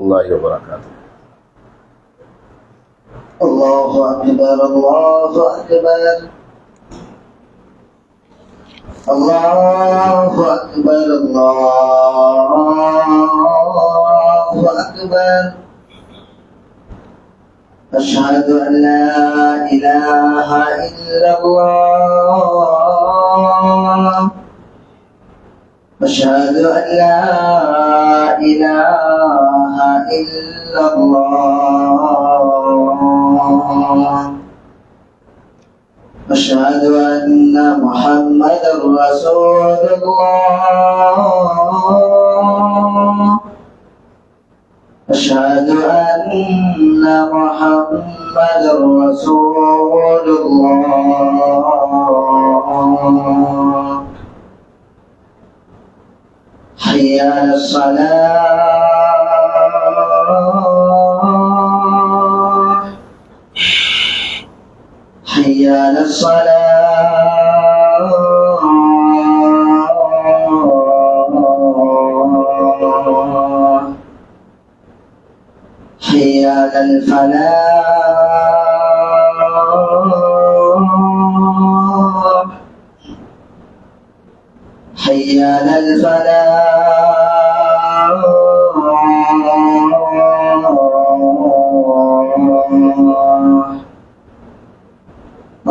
الله وبركاته. الله أكبر الله أكبر الله أكبر الله أكبر. أشهد أن لا إله إلا الله أشهد أن لا إله إلا الله أشهد أن محمدا رسول الله أشهد أن محمدا رسول الله. حي على الصلاة حي على الصلاة حي على الفلاح حي على الفلاح.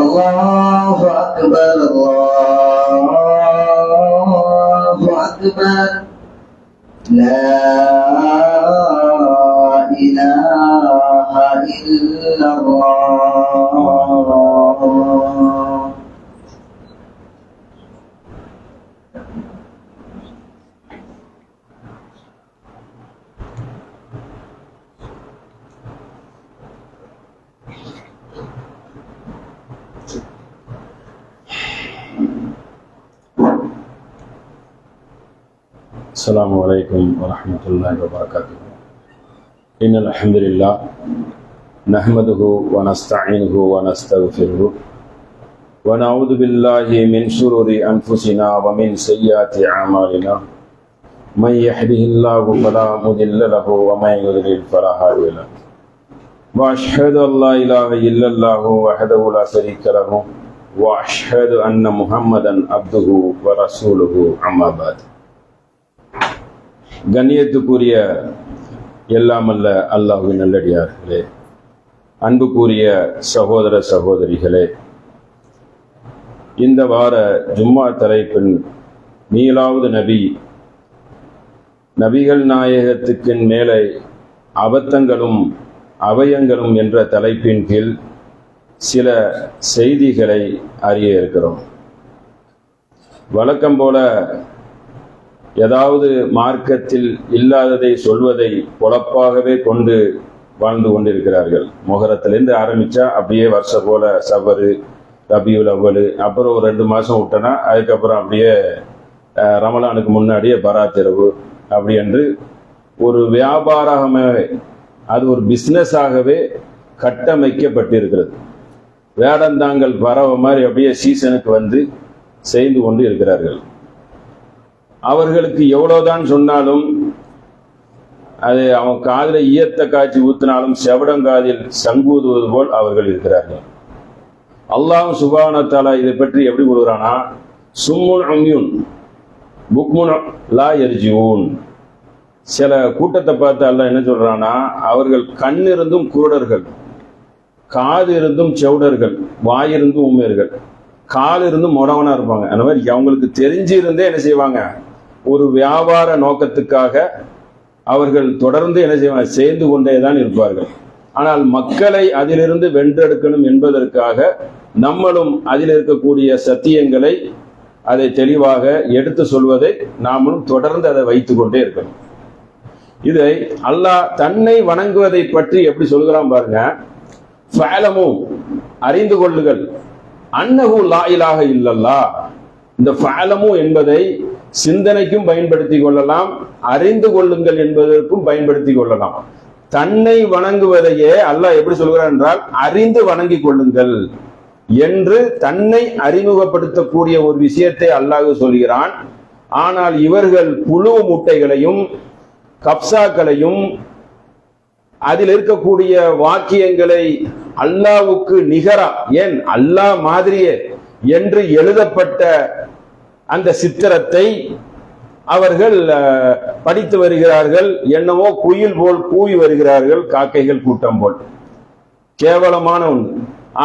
الله أكبر الله أكبر. لا إله إلا الله. السلام عليكم ورحمة الله وبركاته. إن الحمد لله نحمده ونستعينه ونستغفره ونعوذ بالله من شرور أنفسنا ومن سيئات أعمالنا. من يهده الله فلا مضل له ومن يضلل فلا هادي له. وأشهد أن لا إله إلا الله وحده لا شريك له وأشهد أن محمدا عبده ورسوله. أما بعد. கண்ணியத்துக்குரிய எல்லாமல்ல அல்லாஹ்வின் நல்லடியார்களே, அன்புக்குரிய சகோதர சகோதரிகளே, இந்த வார ஜும்மா தலைப்பின் மீளாவது நபிகள் நாயகத்துக்கு மேலே அபத்தங்களும் அவயங்களும் என்ற தலைப்பின் கீழ் சில செய்திகளை அறிய இருக்கிறோம். வழக்கம் போல ஏதாவது மார்க்கத்தில் இல்லாததை சொல்வதை பொழப்பாகவே கொண்டு வாழ்ந்து கொண்டிருக்கிறார்கள். முகரத்திலேருந்து ஆரம்பித்தா அப்படியே வருஷம் போல சவரு, ரபியுல் அவ்வல், அப்புறம் ஒரு 2 மாதம் விட்டனா அதுக்கப்புறம் அப்படியே ரமலானுக்கு முன்னாடியே பராத்திரவு அப்படி என்று ஒரு வியாபாரமாகவே, அது ஒரு பிஸ்னஸாகவே கட்டமைக்கப்பட்டிருக்கிறது. வேடந்தாங்கள் பறவை மாதிரி அப்படியே சீசனுக்கு வந்து செய்து கொண்டு இருக்கிறார்கள். அவர்களுக்கு எவ்வளவுதான் சொன்னாலும் அது அவன் காதில் ஈயத்தை காய்ச்சி ஊத்தினாலும் செவடங்காதில் சங்கூதுவது போல் அவர்கள் இருக்கிறார்கள். அல்லாஹ் சுப்ஹானஹு வ தஆலா இதை பற்றி எப்படி கூறுகிறானா, சும்முன் உம்யுன் புக்முன் லா யர்ஜிஊன். சில கூட்டத்தை பார்த்து அல்லாஹ் என்ன சொல்றானா, அவர்கள் கண் இருந்தும் குருடர்கள், காது இருந்தும் செவுடர்கள், வாயிருந்தும் ஊமையர்கள், கால் இருந்தும் முடவனா இருப்பாங்க. அந்த மாதிரி அவங்களுக்கு தெரிஞ்சு இருந்தே என்ன செய்வாங்க, ஒரு வியாபார நோக்கத்துக்காக அவர்கள் தொடர்ந்து என்ன செய்வாங்க, சேர்ந்து கொண்டேதான் இருப்பார்கள். ஆனால் மக்களை அதிலிருந்து வென்றெடுக்கணும் என்பதற்காக நம்மளும் அதில் இருக்கக்கூடிய சத்தியங்களை அதை தெளிவாக எடுத்து சொல்வதை நாமளும் தொடர்ந்து அதை வைத்துக் கொண்டே இருக்கணும். இதை அல்லாஹ் தன்னை வணங்குவதை பற்றி எப்படி சொல்கிறான் பாருங்க. ஃபஅலமு அறிந்து கொள்ளுங்கள், அன்னஹு லா இலாஹ இல்லல்லாஹ். இந்த ஃபஅலமு என்பதை சிந்தனைக்கும் பயன்படுத்திக் கொள்ளலாம், அறிந்து கொள்ளுங்கள் என்பதற்கும் பயன்படுத்திக் கொள்ளலாம். தன்னை வணங்குவதையே அல்லாஹ் எப்படி சொல்கிறான் என்றால், அறிந்து வணங்கிக் கொள்ளுங்கள் என்று தன்னை அறிமுகப்படுத்தக்கூடிய ஒரு விஷயத்தை அல்லாஹ் சொல்கிறான். ஆனால் இவர்கள் புழு மூட்டைகளையும் கப்சாக்களையும் அதில் இருக்கக்கூடிய வாக்கியங்களை அல்லாஹ்வுக்கு நிகரா, ஏன் அல்லாஹ் மாதிரியே என்று எழுதப்பட்ட அந்த சித்திரத்தை அவர்கள் படித்து வருகிறார்கள். என்னவோ குயில் போல் கூவி வருகிறார்கள், காக்கைகள் கூட்டம் போல். கேவலமான ஒன்று.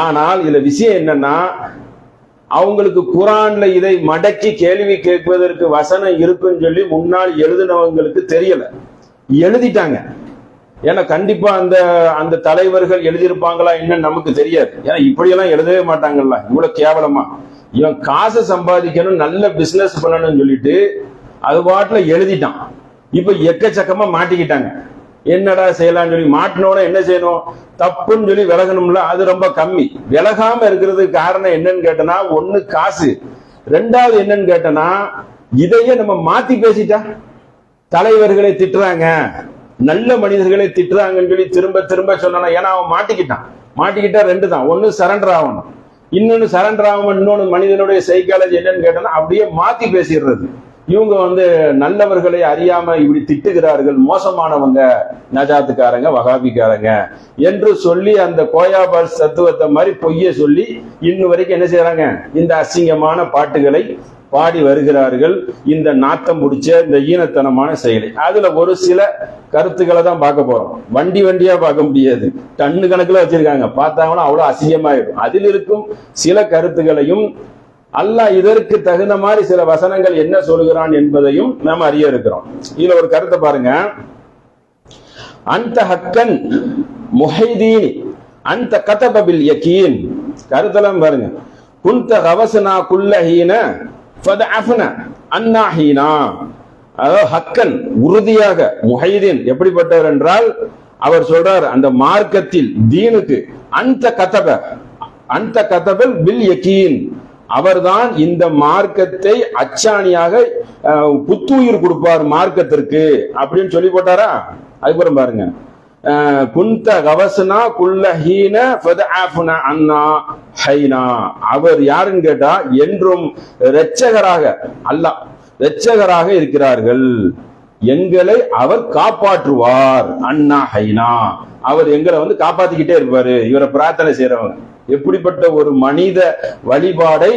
ஆனால் இதுல விஷயம் என்னன்னா, அவங்களுக்கு குரான்ல இதை மடக்கி கேள்வி கேட்பதற்கு வசனம் இருக்குன்னு சொல்லி முன்னால் எழுதினவங்களுக்கு தெரியல, எழுதிட்டாங்க. ஏன்னா கண்டிப்பா அந்த அந்த தலைவர்கள் எழுதியிருப்பாங்களா என்னன்னு நமக்கு தெரியாது. ஏன்னா இப்படியெல்லாம் எழுதவே மாட்டாங்கல்ல, இவ்வளவு கேவலமா. இவன் காசை சம்பாதிக்கணும், நல்ல பிசினஸ் பண்ணணும்னு சொல்லிட்டு அது பாட்டுல எழுதிட்டான். இப்ப எக்கச்சக்கமா மாட்டிக்கிட்டாங்க. என்னடா செய்யலாம்னு சொல்லி மாட்டினோட என்ன செய்யணும், தப்புன்னு சொல்லி விலகணும்ல, அது ரொம்ப கம்மி. விலகாம இருக்கிறதுக்கு காரணம் என்னன்னு கேட்டனா, ஒண்ணு காசு, ரெண்டாவது என்னன்னு கேட்டனா இதையே நம்ம மாத்தி பேசிட்டா. தலைவர்களை திட்டுறாங்க, நல்ல மனிதர்களை திட்டுறாங்கன்னு சொல்லி திரும்ப திரும்ப சொன்னா, ஏன்னா அவன் மாட்டிக்கிட்டா ரெண்டு தான், ஒன்னு சரண்டர் ஆகணும், இன்னொன்னு சரண்டர் ஆகணும். இன்னொன்னு மனிதனுடைய சைக்காலஜி என்னன்னு கேட்டனா அப்படியே மாத்தி பேசிடுறது. இவங்க நல்லவர்களை அறியாம இப்படி திட்டுகிறார்கள், மோசமானவங்க, நஜாத்துக்காரங்க, வகாபிக்காரங்க என்று சொல்லி அந்த கோயாபால் தத்துவத்தை மாதிரி பொய்ய சொல்லி இன்னும் வரைக்கும் என்ன செய்யறாங்க, இந்த அசிங்கமான பாட்டுகளை பாடி வருகிறார்கள். இந்த நாத்தம் பிடிச்ச இந்த ஈனத்தனமான செயலை. அதுல ஒரு சில கருத்துக்களை தான் பார்க்க போறோம். வண்டியா பார்க்க முடியாது, டன்னு கணக்குல வச்சிருக்காங்க, பார்த்தாங்கன்னா அவ்வளவு அசிங்கமாயிடும். அதில் இருக்கும் சில கருத்துக்களையும் அல்லாஹ் இதற்கு தகுந்த மாதிரி சில வசனங்கள் என்ன சொல்கிறான் என்பதையும் நாம் அறிய இருக்கிறோம். இதுல ஒரு கருத்தை பாருங்க. அந்த ஹக்கன் முஹைதீன் அந்த கதபபில் யகீன், கருத்தெல்லாம் பாருங்க. குந்த கவசனா குல்லஹீன ஃபதஅஃப்ன அன்னாஹீனா. அதாவது ஹக்கன் உறுதியாக, முஹைதீன் எப்படிப்பட்டவர் என்றால் அவர் சொல்றார் அந்த மார்க்கத்தில் தீனுக்கு அந்த கதபல் பில் யகீன், அவர்தான் இந்த மார்க்கத்தை அச்சாணியாக புத்துயிர் கொடுப்பார் மார்க்கத்திற்கு அப்படின்னு சொல்லி போட்டாரா. அதுக்கப்புறம் பாருங்க, குந்த கவசனா குல்லஹீன ஃபதஅஃப்னா அன்னா ஹைனா. அவர் யாருன்னு கேட்டா என்றும் இரட்சகராக, அல்லாஹ் இரட்சகராக இருக்கிறார்கள், எங்களை அவர் காப்பாற்றுவார். அன்னா ஹைனா, அவர் எங்களை காப்பாத்திக்கிட்டே இருப்பாரு. இவரை பிரார்த்தனை செய்யறவங்க எப்படிப்பட்ட ஒரு மனித வழிபாடை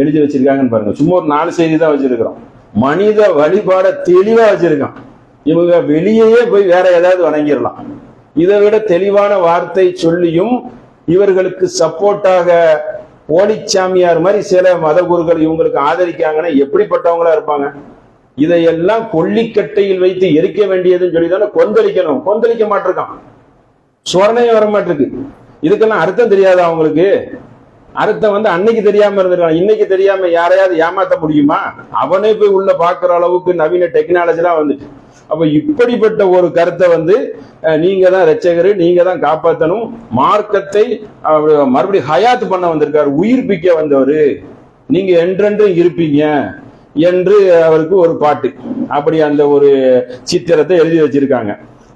எழுதி வச்சிருக்காங்கன்னு பாருங்க. சும்மா ஒரு 4 செய்தி தான் வச்சிருக்கிறோம். மனித வழிபாடை தெளிவா வச்சிருக்கான். இவங்க வெளியே போய் வேற ஏதாவது வணங்கிடலாம். இதை விட தெளிவான வார்த்தை சொல்லியும் இவர்களுக்கு சப்போர்ட்டாக போலிச்சாமியார் மாதிரி சில மத குருக்கள் இவங்களுக்கு ஆதரிக்காங்கன்னா எப்படிப்பட்டவங்களா இருப்பாங்க. இதையெல்லாம் கொல்லிக்கட்டையில் வைத்து எரிக்க வேண்டியதுன்னு சொல்லி தானே கொந்தளிக்கணும். கொந்தளிக்க மாட்டிருக்கான், சொரணையும் வர மாட்டிருக்கு. இதுக்கெல்லாம் அர்த்தம் தெரியாது அவங்களுக்கு. அர்த்தம் அன்னைக்கு தெரியாம இருந்திருக்கான், இன்னைக்கு தெரியாம யாரையாவது ஏமாத்த முடியுமா? அவனே போய் உள்ள பாக்குற அளவுக்கு நவீன டெக்னாலஜி எல்லாம் வந்துட்டு. அப்ப இப்படிப்பட்ட ஒரு கருத்தை நீங்க தான் ரட்சகரு, நீங்க தான் காப்பாற்றணும், மார்க்கத்தை மறுபடியும் ஹயாத் பண்ண வந்திருக்காரு, உயிர்ப்பிக்க வந்தவரு, நீங்க என்றென்றும் இருப்பீங்க என்று அவருக்கு ஒரு பாட்டு, அப்படி அந்த ஒரு சித்திரத்தை எழுதி வச்சிருக்காங்க.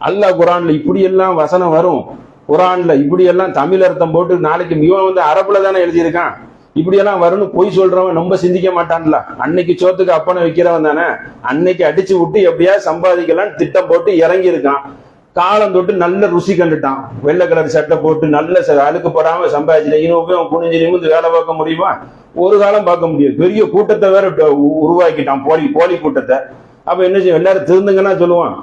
அல்லாஹ் குரான்ல இப்படி எல்லாம் வசனம் வரும். குரான்ல இப்படி எல்லாம் தமிழ் அர்த்தம் போட்டு நாளைக்கு இவன் அரபுல தானே எழுதியிருக்கான், இப்படி எல்லாம் வரும்னு பொய் சொல்றவன் ரொம்ப சிந்திக்க மாட்டான்ல. அன்னைக்கு சோத்துக்கு அப்பனை வைக்கிறவன் தானே, அன்னைக்கு அடிச்சு விட்டு எப்படியா சம்பாதிக்கலாம் திட்டம் போட்டு இறங்கி இருக்கான். காலம் தொட்டு நல்ல ருசி கண்டுட்டான், வெள்ளை கலர் சட்டை போட்டு நல்ல அழுக்கு போடாம சம்பாதிச்சு இன்னும் குனிஞ்சு நிமிந்து வேலை பார்க்க முடியுமா? ஒரு காலம் பார்க்க முடியாது. பெரிய கூட்டத்தை வேற உருவாக்கிட்டான், போலி கூட்டத்தை. அப்ப என்ன செய்யும், எல்லாரும் திருந்துங்கன்னா சொல்லுவான்.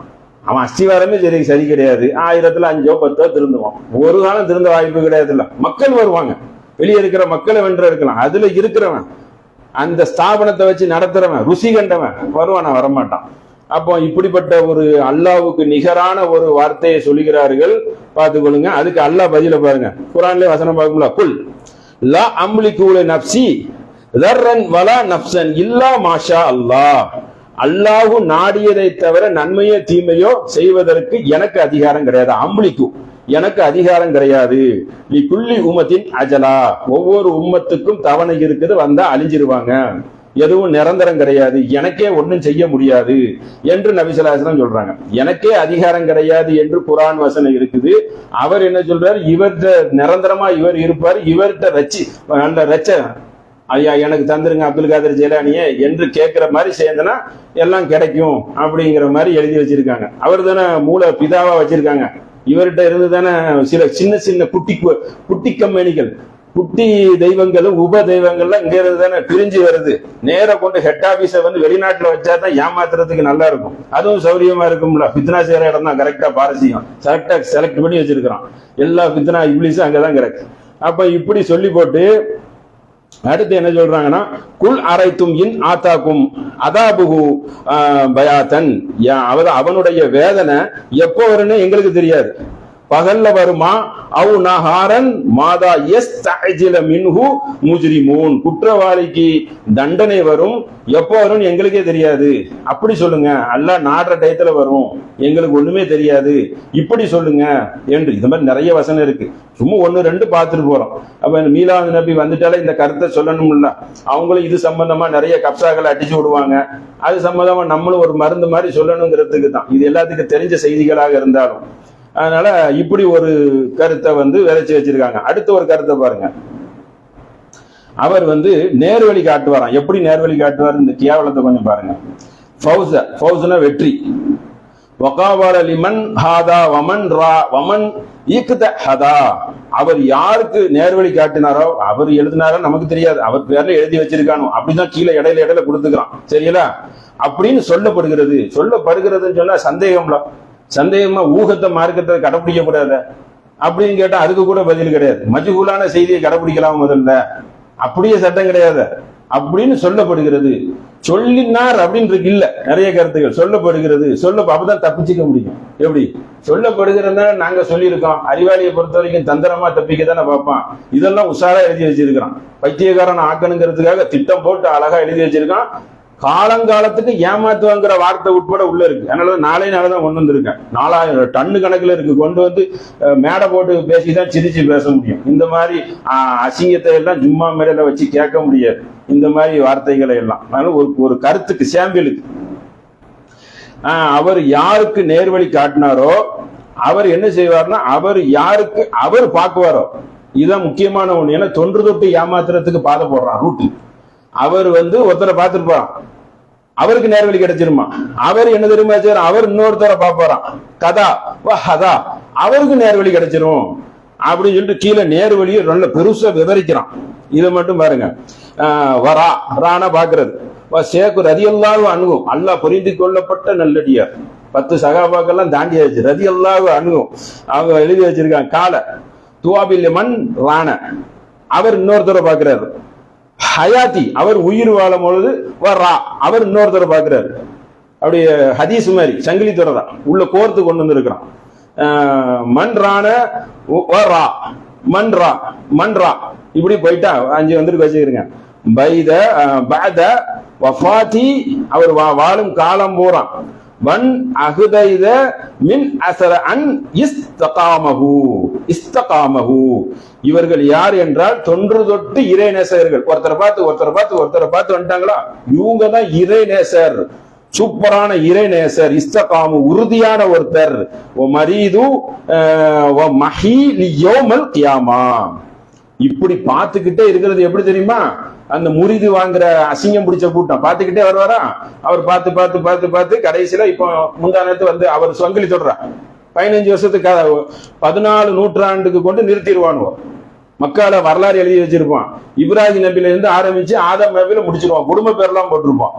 அவன் அஸ்திவாரமே சரி கிடையாது, 1000ல் 5 or 10 திருந்துவான். ஒரு காலம் திருந்த வாய்ப்பு கிடையாது. இல்ல, மக்கள் வருவாங்க, வெளியே இருக்கிற மக்களை வென்ற இருக்கலாம், அதுல இருக்கிறவன் அந்த ஸ்தாபனத்தை வச்சு நடத்துறவன் ருசி கண்டவன் வருவான், வரமாட்டான். அப்போ இப்படிப்பட்ட ஒரு அல்லாஹ்வுக்கு நிகரான ஒரு வார்த்தையை சொல்லுகிறார்கள், பார்த்துக்கொள்ளுங்க. அதுக்கு அல்லாஹ் பதில பாருங்க, குர்ஆன்லயே வசனம் பார்க்கும்ல, குல் லா அம்லிகு நஃப்ஸி தர்ரன் வலா நஃப்ஸன் இல்லா மாஷா அல்லாஹ். அல்லாஹு நாடியதை தவிர நன்மையோ தீமையோ செய்வதற்கு எனக்கு அதிகாரம் கிடையாது. அம்லிக்கு எனக்கு அதிகாரம் கிடையாது. நீ குல்லி உம்மத்தின் அஜலா, ஒவ்வொரு உம்மத்துக்கும் தவணை இருக்குது, வந்தா அழிஞ்சிருவாங்க, எதுவும் நிரந்தரம் கிடையாது, எனக்கே ஒன்றும் செய்ய முடியாது என்று நபி ஸல்லல்லாஹு அலைஹி வஸல்லம் சொல்றாங்க. எனக்கே அதிகாரம் கிடையாது என்று குர்ஆன் வசனம் இருக்குது. அவர் என்ன சொல்றாரு, இவர்கிட்ட நிரந்தரமா இவர் இருப்பார், இவர்கிட்ட நல்ல ரச்ச ஐயா எனக்கு தந்துருங்க அப்துல் காதர் ஜெயிலானியே என்று கேட்கிற மாதிரி சேர்ந்தனா எல்லாம் கிடைக்கும் அப்படிங்கிற மாதிரி எழுதி வச்சிருக்காங்க. அவர் தானே மூல பிதாவா வச்சிருக்காங்க. இவர்கிட்ட இருந்து தானே சில சின்ன சின்ன குட்டி கம்பெனிகள், குட்டி தெய்வங்களும் உப தெய்வங்கள்லாம் இங்க இருந்து தானே பிரிஞ்சு வருது. நேர கொண்டு ஹெட் ஆபீஸை வந்து வெளிநாட்டுல வச்சா தான் ஏமாத்துறதுக்கு நல்லா இருக்கும், அதுவும் சௌரியமா இருக்கும்ல. பித்னா செய்யற இடம் தான் கரெக்டா பாரசீகம் கரெக்டா செலக்ட் பண்ணி வச்சிருக்கிறான். எல்லா பித்னா இப்ளீஸும் அங்கதான் கிடக்கு. அப்ப இப்படி சொல்லி போட்டு அடுத்து என்ன சொல்றாங்கன்னா, குல் அரைத்தும் இன் ஆத்தாக்கும் அதாபுகு பயாத்தன், அவனுடைய வேதனை எப்போ வரும்னு எங்களுக்கு தெரியாது. பகல்ல வருமா அவு நஹாரன் மாதா யஸ்தஅஜில மின்ஹு முஜ்ரிமூன், குற்றவாளிக்கு தண்டனை வரும் எப்போ வரும் எங்களுக்கே தெரியாது. அப்படி சொல்லுங்க, அல்லாஹ் நாடுற டயத்துல வரும், எங்களுக்கு ஒண்ணுமே தெரியாது, இப்படி சொல்லுங்க என்று. இந்த மாதிரி நிறைய வசனம் இருக்கு, சும்மா ஒன்னு ரெண்டு பார்த்துட்டு போறோம். அப்ப மீலாது நபி வந்துட்டாலே இந்த கருத்தை சொல்லணும்ல. அவங்களும் இது சம்பந்தமா நிறைய கப்சாக்களை அடிச்சு விடுவாங்க, அது சம்பந்தமா நம்மளும் ஒரு மருந்து மாதிரி சொல்லணுங்கிறதுக்கு தான். இது எல்லாத்துக்கும் தெரிஞ்ச செய்திகளாக இருந்தாலும். அதனால இப்படி ஒரு கருத்தை வந்து விதைச்சு வச்சிருக்காங்க. அடுத்த ஒரு கருத்தை பாருங்க, அவர் வந்து நேர்வழி காட்டுவாராம். எப்படி நேர்வழி காட்டுவார், இந்த கேவலத்தை கொஞ்சம் பாருங்க. ஃபௌஸ்னா வெற்றி. வகாவல லிமன் ஹாதா வமன் ரா வமன் ஈக்த ஹதா, அவர் யாருக்கு நேர்வழி காட்டினாரோ, அவர் எழுதினாரோ நமக்கு தெரியாது, அவர் பேர்ல எழுதி வச்சிருக்கானோ, அப்படிதான் கீழே இடையில கொடுத்துக்கிறான். சரிங்களா? அப்படின்னு சொல்லப்படுகிறதுன்னு சொன்னா சந்தேகமா ஊகத்தை மார்க்கத்தை கடைபிடிக்கப்படாத அப்படின்னு கேட்டா அதுக்கு கூட பதில் கிடையாது. மஜ்ஹூலான செய்தியை கடைபிடிக்கலாம் முதல்ல, அப்படியே சட்டம் கிடையாது அப்படின்னு சொல்லப்படுகிறது. சொல்லினார் அப்படின்னு இல்ல, நிறைய கருத்துக்கள் சொல்லப்படுகிறது. அப்பதான் தப்பிச்சுக்க முடியும். எப்படி சொல்லப்படுகிறதா நாங்க சொல்லியிருக்கோம். அறிவாளியை பொறுத்த வரைக்கும் தந்திரமா தப்பிக்க தானே பார்ப்பான். இதெல்லாம் உஷாரா எழுதி வச்சிருக்கான். பைத்தியக்காரன் ஆக்கணுங்கிறதுக்காக திட்டம் போட்டு அழகா எழுதி வச்சிருக்கான். காலங்காலத்துக்கு ஏமாத்துவாங்கிற வார்த்தை உட்பட உள்ள இருக்கு. அதனால நாளைதான் கொண்டு வந்திருக்கேன். 4000 டன்னு கணக்குல இருக்கு. கொண்டு வந்து மேடை போட்டு பேசிதான் சிரிச்சு பேச முடியும். இந்த மாதிரி அசிங்கத்தை எல்லாம் ஜும்மா மேடையில வச்சு கேட்க முடியாது, இந்த மாதிரி வார்த்தைகளை எல்லாம். அதனால ஒரு கருத்துக்கு சாம்பிளுக்கு அவர் யாருக்கு நேர்வழி காட்டினாரோ அவர் என்ன செய்வார்னா, அவர் பார்க்குவாரோ, இதுதான் முக்கியமான ஒண்ணு. ஏன்னா தொன்று தொட்டு ஏமாத்துறதுக்கு பாதை போடுறான் ரூட்டு. அவர் வந்து ஒருத்தரை பார்த்திருப்பான், அவருக்கு நேர்வழி கிடைச்சிருமா. அவர் என்ன தெரியுமா, அவர் இன்னொருத்தரை பார்ப்பாராம், கதா ஹதா, அவருக்கு நேர்வழி கிடைச்சிரும் அப்படின்னு சொல்லிட்டு கீழே நேர்வழியை நல்ல பெருசா விவரிக்கிறான். இதை மட்டும் பாருங்க. வரா ரானா பாக்குறது சேக்கு ரதியல்லாஹு அன்ஹு, அல்லாஹ் புரிந்து கொள்ளப்பட்ட நல்லடியார். 10 சகாபாக்கெல்லாம் தாண்டியாச்சு. ரதியல்லாஹு அன்ஹு அவங்க எழுதி வச்சிருக்காங்க. கால துவாபில் மன் ரான, அவர் இன்னொருத்தரை பார்க்கிறாரு. ஹயாத்தி, அவர் உயிர் வாழும் பொழுது வர்றா, அவர் இன்னொருத்தரை பார்க்கிறாரு. அப்படியே ஹதீஸ் மாதிரி சங்கிலி தொடரா உள்ள கோர்த்து கொண்டு வந்திருக்கிறான். மன்றான மன்றா இப்படி போயிட்டா 5 வந்துருக்கு வச்சுக்கிறீங்க. அவர் வாழும் காலம் போறான். வன் அகுதைத மின் அசர அன் இஸ்தகாமஹு, இவர்கள் யார் என்றால் தொன்று தொட்டு இறை நேசகர்கள். ஒருத்தரை பார்த்து வந்துட்டாங்களா, இவங்க தான் இறை நேசர், சூப்பரான இறை நேசர். இஸ்தகாமு, உறுதியான ஒருத்தர். மரீது மஹீலியோமல் கியாமா, இப்படி பார்த்துக்கிட்டே இருக்கிறது. எப்படி தெரியுமா, அந்த முறிது வாங்குற அசிங்கம் பிடிச்ச கூட்டம் பார்த்துக்கிட்டே வருவாரா. அவர் பார்த்து கடைசியில இப்போ முந்தானத்து வந்து அவர் சங்கிலி தொடர்றார். 15 வருஷத்துக்கு 14 நூற்றாண்டுக்கு கொண்டு நிறுத்திடுவானுவோம். மக்கால வரலாறு எழுதி வச்சிருப்பான். இப்ராஹிம் நபில இருந்து ஆரம்பிச்சு ஆதம் நபியில முடிச்சிருவான். குடும்ப பேர்லாம் போட்டிருப்பான்.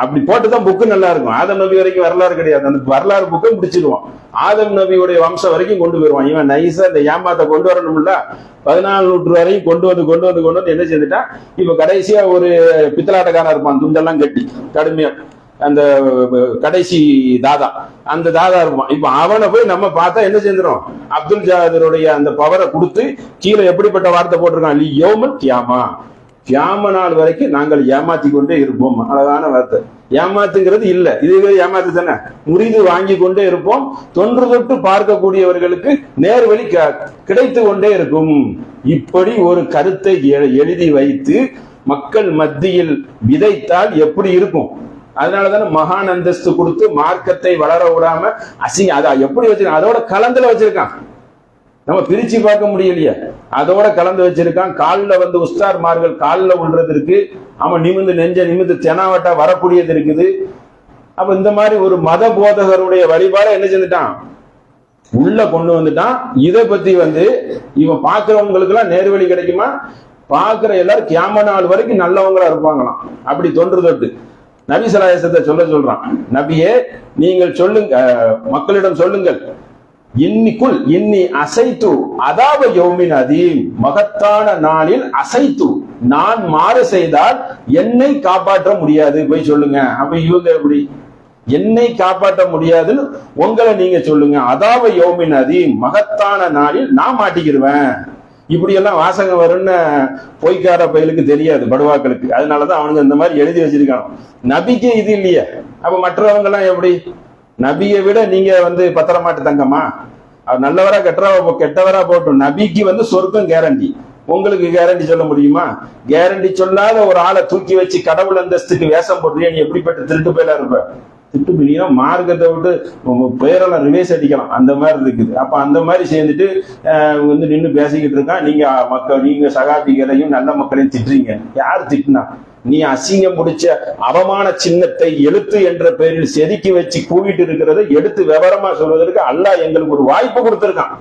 அப்படி போட்டுதான் புக்கு நல்லா இருக்கும். ஆதம் நபி வரைக்கும் வரலாறு கிடையாது, அந்த வரலாறு புக்கை முடிச்சிருவான். ஆதம் நபியுடைய வம்சம் வரைக்கும் கொண்டு போயிருவான். இவன் நைஸா இந்த ஏமாத்த கொண்டு வரணும்ல, 14 நூற்று வரையும் கொண்டு வந்து என்ன செய்துட்டான். இப்ப கடைசியா ஒரு பித்தலாட்டக்காரன் இருப்பான், துண்டெல்லாம் கட்டி கடுமையா, அந்த கடைசி தாதா, அந்த தாதா இருப்பான். இப்ப அவனை போய் நம்ம பார்த்தா என்ன செஞ்சிடும், அப்துல் ஜாதருடைய அந்த பவரை கொடுத்து கீழே எப்படிப்பட்ட வார்த்தை போட்டிருக்கான், யோமல் கியாமா, கியாம நாள் வரைக்கும் நாங்கள் ஏமாத்தி கொண்டே இருப்போம். அழகான வார்த்தை. ஏமாத்துங்கிறது இல்ல, இது ஏமாத்து தானே. முறிது வாங்கி கொண்டே இருப்போம். தொன்று தொட்டு பார்க்கக்கூடியவர்களுக்கு நேர்வழி கிடைத்து கொண்டே இருக்கும். இப்படி ஒரு கருத்தை எழுதி வைத்து மக்கள் மத்தியில் விதைத்தால் எப்படி இருக்கும். அதனாலதானே மகான் அந்தஸ்து கொடுத்து மார்க்கத்தை வளர விடாம அதை எப்படி வச்சிருக்கான், அதோட கலந்துல வச்சிருக்கான். நம்ம பிரிச்சு பார்க்க முடியலையே, அதோட கலந்து வச்சிருக்கான். காலில் வந்து உஸ்தார்மார்கள் காலில் விழுறதுக்கு அவன் நிமிந்து தெனாவட்டா வரக்கூடியது இருக்குது. அப்ப இந்த மாதிரி ஒரு மத போதகருடைய வழிபாட என்ன செஞ்சுட்டான், உள்ள கொண்டு வந்துட்டான். இதை பத்தி இவன் பாக்குறவங்களுக்கு எல்லாம் நேர்வழி கிடைக்குமா? பாக்குற எல்லாரும் கியாம நாள் வரைக்கும் நல்லவங்களா இருப்பாங்களாம். அப்படி தொன்று தொட்டு நபி ஸல்லல்லாஹு அலைஹி வஸல்லம் சொல்றான், நபியே நீங்கள் சொல்லுங்க, மக்களிடம் சொல்லுங்கள், இன்னி அசைத்து அதாவ யௌமின் அதீம், மகத்தான நாளில் அசைத்து, நான் மாறு செய்தால் என்னை காப்பாற்ற முடியாது, போய் சொல்லுங்க. அப்ப இவங்க எப்படி என்னை காப்பாற்ற முடியாதுன்னு உங்களை நீங்க சொல்லுங்க. அதாவ யௌமின் அதீம், மகத்தான நாளில் நான் மாட்டிக்கிடுவேன். இப்படி எல்லாம் வாசகம் வரும்னு பொய்க்கார பயலுக்கு தெரியாது, படுவாக்களுக்கு. அதனாலதான் அவனுங்க இந்த மாதிரி எழுதி வச்சிருக்கான். நபிக்கு இது இல்லையே, அப்ப மற்றவங்க எல்லாம் எப்படி? நபியை விட நீங்க பத்திரமாட்டு தங்கம்மா? அவர் நல்லவரா கெட்டவரா போட்டும், நபிக்கு சொர்க்கம் கேரண்டி. உங்களுக்கு கேரண்டி சொல்ல முடியுமா? கேரண்டி சொல்லாத ஒரு ஆளை தூக்கி வச்சு கடவுள் அந்தஸ்துக்கு வேஷம் போடுறியா? நீ எப்படிப்பட்ட திருட்டு போயில இருப்ப? திட்டு பிடினா மார்க்கத்தை விட்டு பேரெல்லாம் ரிவேஸ் அடிக்கலாம், அந்த மாதிரி இருக்குது. அப்ப அந்த மாதிரி சேர்ந்துட்டு நின்று பேசிக்கிட்டு இருக்கான். நீங்க சகாபிகளையும் நல்ல மக்களையும் திட்டுறீங்க. யார் திட்டுனா? நீ அசிங்கம் முடிச்ச அவமான சின்னத்தை எழுத்து என்ற பெயரில் செதுக்கி வச்சு கூவிட்டு இருக்கிறத எடுத்து விவரமா சொல்வதற்கு அல்லாஹ் எங்களுக்கு ஒரு வாய்ப்பு கொடுத்திருக்கான்.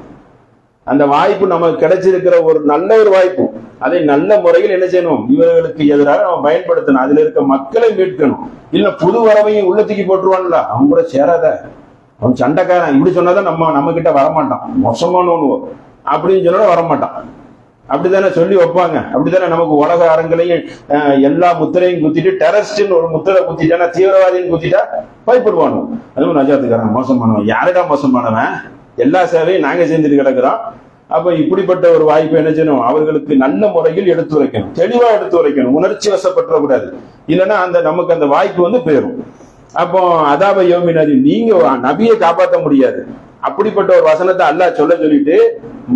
அந்த வாய்ப்பு நமக்கு கிடைச்சிருக்கிற ஒரு நல்ல ஒரு வாய்ப்பு. அதை நல்ல முறையில் என்ன செய்யணும்? இவர்களுக்கு எதிராக நம்ம பயன்படுத்தணும். அதுல இருக்க மக்களை மீட்கணும். இல்ல புது வரவையும் உள்ளத்துக்கு போட்டுருவான்ல, அவங்க கூட சேராத, அவன் சண்டைக்காரன், இப்படி சொன்னாதான் நம்ம கிட்ட வரமாட்டான், மோசமானவனு அப்படின்னு சொன்னா வரமாட்டான். அப்படித்தானே சொல்லி வைப்பாங்க. அப்படித்தானே நமக்கு உலக அரங்களையும் எல்லா முத்திரையும் குத்திட்டு டெரரிஸ்ட்னு ஒரு முத்திரை குத்திட்டா, தீவிரவாதின்னு குத்திட்டா பயப்படுவானு. அதுவும் நஜாத்துக்காரன் மோசமானவன். யாரிடா மோசமானவன்? எல்லா சேவையும் நாங்க சேர்ந்துட்டு கிடக்குறோம். அப்ப இப்படிப்பட்ட ஒரு வாய்ப்பு என்ன செய்யணும்? அவர்களுக்கு நல்ல முறையில் எடுத்து வைக்கணும், தெளிவா எடுத்து வைக்கணும், உணர்ச்சி வசப்பட்டுறக்கூடாது. இல்லைன்னா நமக்கு அந்த வாய்ப்பு போயிடும். அப்போ அதாப யோமினதி, நீங்க நபியை காப்பாற்ற முடியாது. அப்படிப்பட்ட ஒரு வசனத்தை அல்லாஹ் சொல்லிட்டு,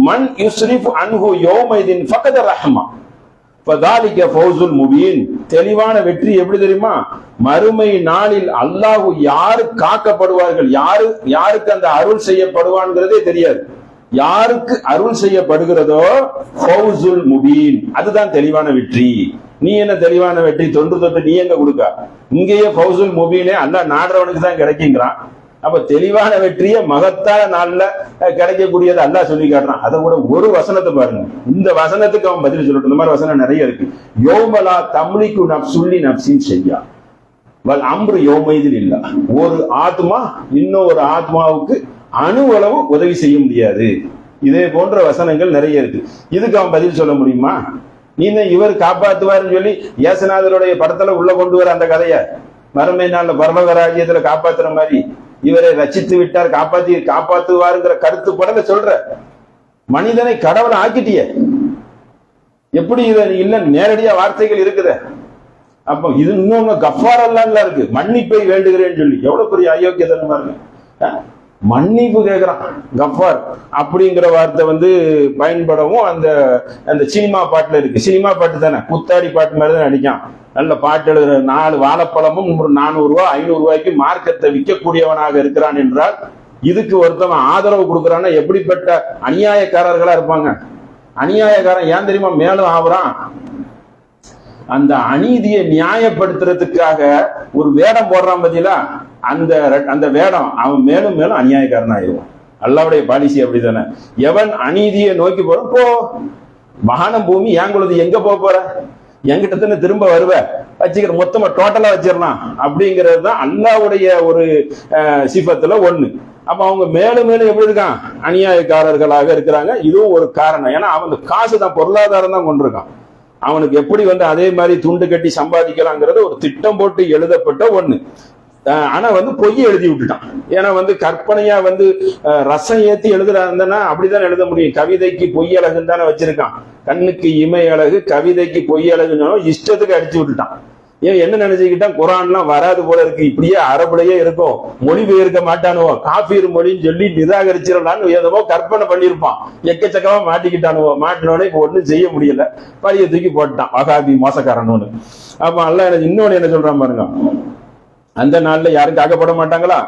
மன் யுஸ்ரிஃப் அன்ஹு யௌமைதின் ஃபகத ரஹ்மா ஃபதாலிக ஃபௌசுல் முபீன், தெளிவான வெற்றி எப்படி தெரியுமா? மறுமை நாளில் அல்லாஹ் யாரு காக்கப்படுவார்கள், யாருக்கு அந்த அருள் செய்யப்படுவான்ங்கிறதே தெரியாது. யாருக்கு அருள் செய்யப்படுகிறதோ ஃபௌசுல் முபீன், அதுதான் தெளிவான வெற்றி. நீ என்ன தெளிவான வெற்றி? தொன்று தொட்டு நீ எங்க கொடுக்க? இங்கேயே ஃபௌசுல் முபீனே அல்லாஹ் நாடுறவனுக்கு தான் கிடைக்குங்கிறான். அப்ப தெளிவான வெற்றியை மகத்தான நாள்ல கிடைக்கக்கூடியது அல்லாஹ் சொல்லி காட்டுறான். அதை கூட ஒரு வசனத்தை பாருங்க. இந்த வசனத்துக்கு அவன் பதில் சொல்லட்டும். இந்த மாதிரி வசனம் நிறைய இருக்கு. யோமலா தம்லிக்கு நப்சுல்லி நப்சின் செய்யா வல் அம்ரு யோமைதில் இல்ல, ஒரு ஆத்மா இன்னொரு ஆத்மாவுக்கு அணுவளவு உதவி செய்ய முடியாது. இதே போன்ற வசனங்கள் நிறைய இருக்கு. இதுக்கு அவன் பதில் சொல்ல முடியுமா? நீ இவர் காப்பாத்துவாருன்னு சொல்லி ஏசுநாதருடைய படத்துல உள்ள கொண்டு வர அந்த கதைய மறுமை நாள்ல பரலோக ராஜ்யத்துல காப்பாத்துற மாதிரி, இவரை ரச்சித்து விட்டார் காப்பாத்துவாருங்கிற கருத்து படல சொல்ற. மனிதனை கடவுளை ஆக்கிட்டிய, எப்படி இத இல்ல நேரடியா வார்த்தைகள் இருக்குது. அப்ப இது இன்னொன்னு கஃபார் அல்லாஹ் இருக்கு, மன்னிப்பை வேண்டுகிறேன்னு சொல்லி. எவ்வளவு பெரிய அயோக்கியத்தனம் பாருங்க. மன்னிப்பு கேட்கிறான் கஃபார் அப்படிங்கிற வார்த்தை பயன்படவும் அந்த சினிமா பாட்டுல இருக்கு. சினிமா பாட்டு தானே, குத்தாடி பாட்டு மாதிரி தான் நடிக்கான். நல்ல பாட்டு எழுதுற 4 வாழைப்பழமும் 400 ரூபாய் 500 ரூபாய்க்கு மார்க்கெட்டை விற்கக்கூடியவனாக இருக்கிறான் என்றால், இதுக்கு ஒருத்தவன் ஆதரவு கொடுக்கறான்னா எப்படிப்பட்ட அநியாயக்காரர்களா இருப்பாங்க? அநியாயக்காரன் ஏன் தெரியுமா மேலும் ஆகுறான்? அந்த அநீதியை நியாயப்படுத்துறதுக்காக ஒரு வேடம் போடுறான் பத்தியா, அந்த வேடம் அவன் மேலும் மேலும் அநியாயக்காரன் ஆயிடுவான். அல்லாஹ்வுடைய பாலிசி அப்படித்தானே. எவன் அநீதியை நோக்கி போற, போ வானம் பூமி ஏங்குள்ளது, எங்க போற? என்கிட்ட தானே திரும்ப வருவ, வச்சுக்கிற மொத்தமா டோட்டலா வச்சிடலாம் அப்படிங்கிறது தான் அல்லாஹ்வுடைய ஒரு சிஃபத்துல ஒண்ணு. அப்ப அவங்க மேலும் மேலும் எப்படி இருக்கான்? அநியாயக்காரர்களாக இருக்கிறாங்க. இதுவும் ஒரு காரணம். ஏன்னா அவன் காசு தான், பொருளாதாரம் தான் கொண்டிருக்கான். அவனுக்கு எப்படி அதே மாதிரி துண்டு கட்டி சம்பாதிக்கலாங்கிறது ஒரு திட்டம் போட்டு எழுதப்பட்ட ஒண்ணு. ஆனா பொய்யை எழுதி விட்டுட்டான். ஏன்னா கற்பனையா ரசம் ஏத்தி எழுதுறாங்கன்னா அப்படிதான் எழுத முடியும். கவிதைக்கு பொய் அழகுன்னு தானே வச்சிருக்கான். கண்ணுக்கு இமை அழகு, கவிதைக்கு பொய் அழகுன்னு இஷ்டத்துக்கு அடிச்சு விட்டுட்டான். ஏன் என்ன நினைச்சுக்கிட்டான்? குரான்லாம் வராது போல இருக்கு, இப்படியே அரபுலையே இருக்கும், மொழிபெயர்க்க மாட்டானுவோ, காபீர் மொழின்னு சொல்லி நிராகரிச்சிடலான்னு ஏதோ கற்பனை பண்ணியிருப்பான். எக்கச்சக்கமா மாட்டிக்கிட்டானுவோ. மாட்டினோட இப்ப ஒண்ணும் செய்ய முடியல, பழிய தூக்கி போட்டான், வகாபி மோசக்காரன்னு. அப்ப அல்லாஹ் இன்னொன்னு என்ன சொல்றான் பாருங்க, அந்த நாள்ல யாரும் காக்கப்பட மாட்டாங்களா?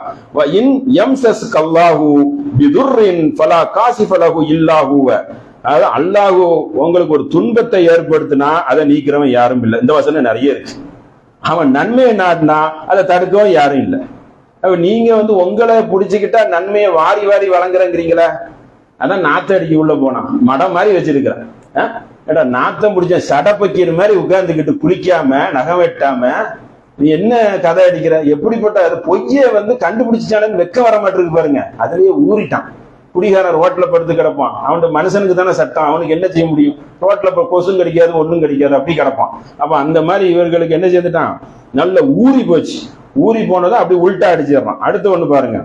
அதாவது அல்லாஹ் உங்களுக்கு ஒரு துன்பத்தை ஏற்படுத்தினா அதை நீக்கிறவன் யாரும் இல்லை. இந்த வசனம் நிறைய இருக்கு. அவன் நன்மையை நாட்டினா அதை தடுக்கவும் யாரும் இல்லை. அப்ப நீங்க வந்து உங்களை பிடிச்சுக்கிட்டா நன்மையை வாரி வாரி வழங்குறேங்கிறீங்களா? அதான் நாத்த அடிக்க உள்ள போனா மடம் மாதிரி வச்சிருக்கிறேன். ஏடா நாத்தம் பிடிச்ச சடப்பக்கீர் மாதிரி உட்கார்ந்துக்கிட்டு குளிக்காம நகம் வெட்டாம நீ என்ன கதை அடிக்கிற? எப்படிப்பட்ட அது பொய்ய வந்து கண்டுபிடிச்சாலும் வெக்க வர மாட்டிருக்கு பாருங்க. அதுலயே ஊறிட்டான். குடிகாரன் ரோட்ல படுத்து கிடப்பான். அவன் மனுஷனுக்கு தானே சட்டம், அவனுக்கு என்ன செய்ய முடியும்? ரோட்ல கொசும் கிடைக்காது ஒண்ணும் கிடைக்காது, அப்படி கிடப்பான். அப்ப அந்த மாதிரி இவர்களுக்கு என்ன செய்துட்டான்? நல்ல ஊறி போச்சு. ஊறி போனதை அப்படி உள்டா அடிச்சிடறான். அடுத்து ஒண்ணு பாருங்க,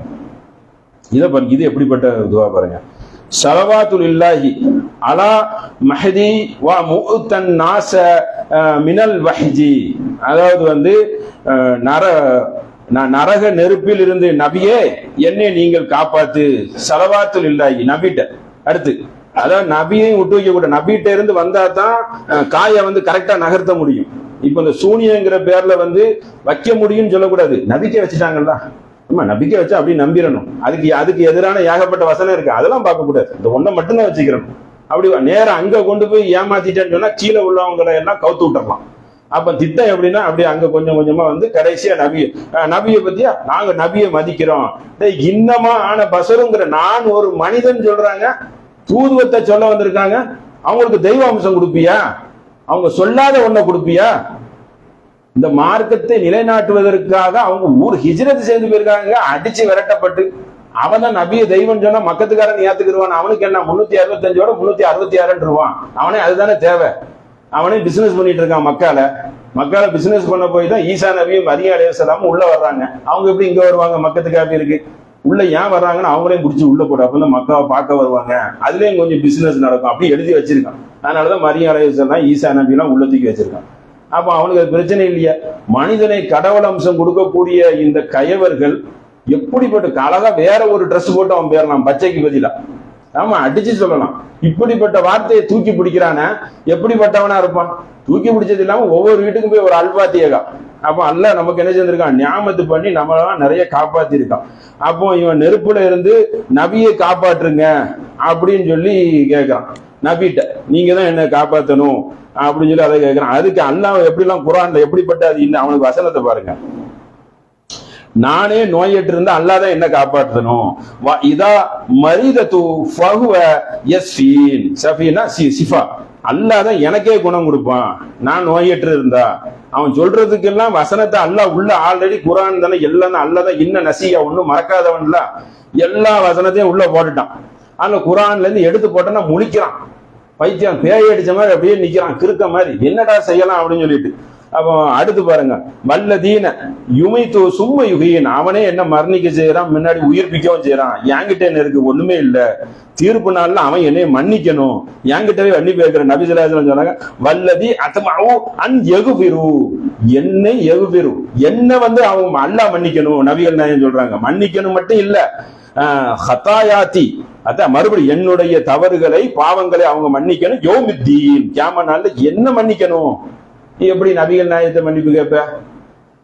இதை பாருங்க, இது எப்படிப்பட்ட இதுவா பாருங்க. ஸலவாத்துல் இல்லாஹி அலா மஹதி வ முஅத்தன் நாஸ மினல் வஹ்ஜி. அதாவது வந்து நரக நெருப்பில் இருந்து நபியே என்னை நீங்கள் காப்பாத்து. ஸலவாத்துல் இல்லாஹி நபிட்ட. அடுத்து அதாவது நபியையும் விட்டு வைக்க கூட, நபிட்ட இருந்து வந்தா தான் காயை வந்து கரெக்டா நகர்த்த முடியும். இப்ப இந்த சூனியங்கிற பேர்ல வந்து வைக்க முடியும்னு சொல்லக்கூடாது. நபிக்கை வச்சுட்டாங்கல்ல, ஆமா நம்பிக்கை வச்சா அப்படி நம்பிடணும். அதுக்கு எதிரான ஏகப்பட்ட வசனம் இருக்கு, அதெல்லாம் பார்க்க கூடாது. இந்த ஒன்றை மட்டும்தான் வச்சுக்கிறோம். அப்படி நேரம் அங்க கொண்டு போய் ஏமாத்திட்டேன்னு சொன்னா கீழே உள்ளவங்களை எல்லாம் கவுத்து விட்டுறலாம். அப்ப திட்டம் எப்படின்னா அப்படி அங்க கொஞ்சம் கொஞ்சமா வந்து கடைசியா நபியை பத்தியா நாங்க நபியை மதிக்கிறோம். இன்னமா ஆன பசருங்கிற நான் ஒரு மனிதன் சொல்றாங்க, தூதுவத்தை சொல்ல வந்திருக்காங்க. அவங்களுக்கு தெய்வ அம்சம் கொடுப்பியா? அவங்க சொல்லாத ஒன்ன கொடுப்பியா? இந்த மார்க்கத்தை நிலைநாட்டுவதற்காக அவங்க ஊர் ஹிஜ்ரத் செய்து போயிருக்காங்க, அடிச்சு விரட்டப்பட்டு. அவன் தான் நபிய தெய்வம் சொன்னா மக்கத்துக்காரன் ஏத்துக்கிடுவான். அவனுக்கு என்ன 365ஓட 366 அவனே அதுதானே தேவை. அவனே பிசினஸ் பண்ணிட்டு இருக்கான் மக்கால பிசினஸ் பண்ண போய் தான் ஈசா நபியும் மரியா அலைஹிஸ்ஸலாம் உள்ள வர்றாங்க. அவங்க எப்படி இங்க வருவாங்க? மக்கத்துக்காக இருக்கு உள்ள ஏன் வர்றாங்கன்னு அவங்களையும் குடிச்சு உள்ள போட அப்பதான் மக்காவை பார்க்க வருவாங்க. அதுலயும் கொஞ்சம் பிசினஸ் நடக்கும், அப்படி எழுதி வச்சிருக்கான். அதனாலதான் மரியா அலைஹிஸ்ஸலாம் ஈசா நபி எல்லாம் உள்ள தூக்கி வச்சிருக்கான். அப்ப அவனுக்கு அது பிரச்சனை இல்லையா? மனிதனை கடவுள் அம்சம் கொடுக்கக்கூடிய இந்த கயவர்கள் எப்படிப்பட்ட அழகா வேற ஒரு ட்ரெஸ் போட்டு அவன் பேரலாம், பச்சைக்கு பதிலா. ஆமா அடிச்சு சொல்லலாம். இப்படிப்பட்ட வார்த்தையை தூக்கி பிடிக்கிறான எப்படிப்பட்டவனா இருப்பான்? தூக்கி பிடிச்சது இல்லாம ஒவ்வொரு வீட்டுக்கும் போய் ஒரு அல்பாத்தியகா. அப்போ அல்லாஹ் நமக்கு என்ன செஞ்சிருக்கான்? நியாமத்து பண்ணி நம்மளாம் நிறைய காப்பாத்தி இருக்கான். அப்போ இவன் நெருப்புல இருந்து நபியை காப்பாற்றுங்க அப்படின்னு சொல்லி கேட்கிறான். நபிட்ட நீங்க தான் என்ன காப்பாற்றணும் அப்படின்னு சொல்லி அதை கேட்கிறான். அதுக்கு அல்லாஹ் எப்படிலாம் குர்ஆன்ல எப்படிப்பட்ட அது இல்லை, அவனுக்கு வசனத்தை பாருங்க. நானே நோயற்று இருந்தா அல்லாஹ் என்ன காப்பாற்றணும். இதா மரிதது ஃபஹுவ யஸ்ஃபீன். ஸஃபீனா சிஃபா. அல்லாஹ் தான் எனக்கே குணம் கொடுப்பான். நான் நோயற்று இருந்தா அவன் சொல்றதுக்கெல்லாம் வசனத்தை அல்லாஹ் உள்ள ஆல்ரெடி குர்ஆன் தானே எல்லாம் அல்லாஹ் தான் இன்ன நசியா ஒன்னும் மறக்காதவன்ல எல்லா வசனத்தையும் உள்ள போட்டுட்டான். ஆனா குர்ஆன்ல இருந்து எடுத்து போட்டோன்னா முழிக்கிறான். பைத்தியம் பேய் அடிச்ச மாதிரி அப்படியே நிக்கிறான், கிறுக்க மாதிரி. என்னடா செய்யலாம் அப்படின்னு சொல்லிட்டு. அப்போ அடுத்து பாருங்க, வல்லதீன யுமைத்து சும்ம யுகியின். அவனே என்ன மரணிக்க செய்யறான், முன்னாடி உயிர்ப்பிக்கவும் செய்யறான். என்கிட்ட என்ன இருக்கு? ஒண்ணுமே இல்ல. தீர்ப்பு நாள்ல அவன் என்னை மன்னிக்கணும், என்கிட்டவே மன்னிப்பு கேட்கிற. நபி ஸல்லல்லாஹு அலைஹி வஸல்லம் சொன்னாங்க, வல்லதி அத்மஉ அன் யகுஃபிரு. என்னை யகுஃபிரு, என்ன வந்து அவன் அல்லாஹ் மன்னிக்கணும். நபிகள் நாயகம் சொல்றாங்க, மன்னிக்கணும் மட்டும் இல்ல, ஹதாயாத்தி, அதான் மறுபடி என்னுடைய தவறுகளை பாவங்களை அவங்க மன்னிக்கணும். யௌமித்தீன், கியாமத் நாள்ல என்ன மன்னிக்கணும். எப்படி நபிகள் நாயகத்தை மன்னிப்பு கேட்ப?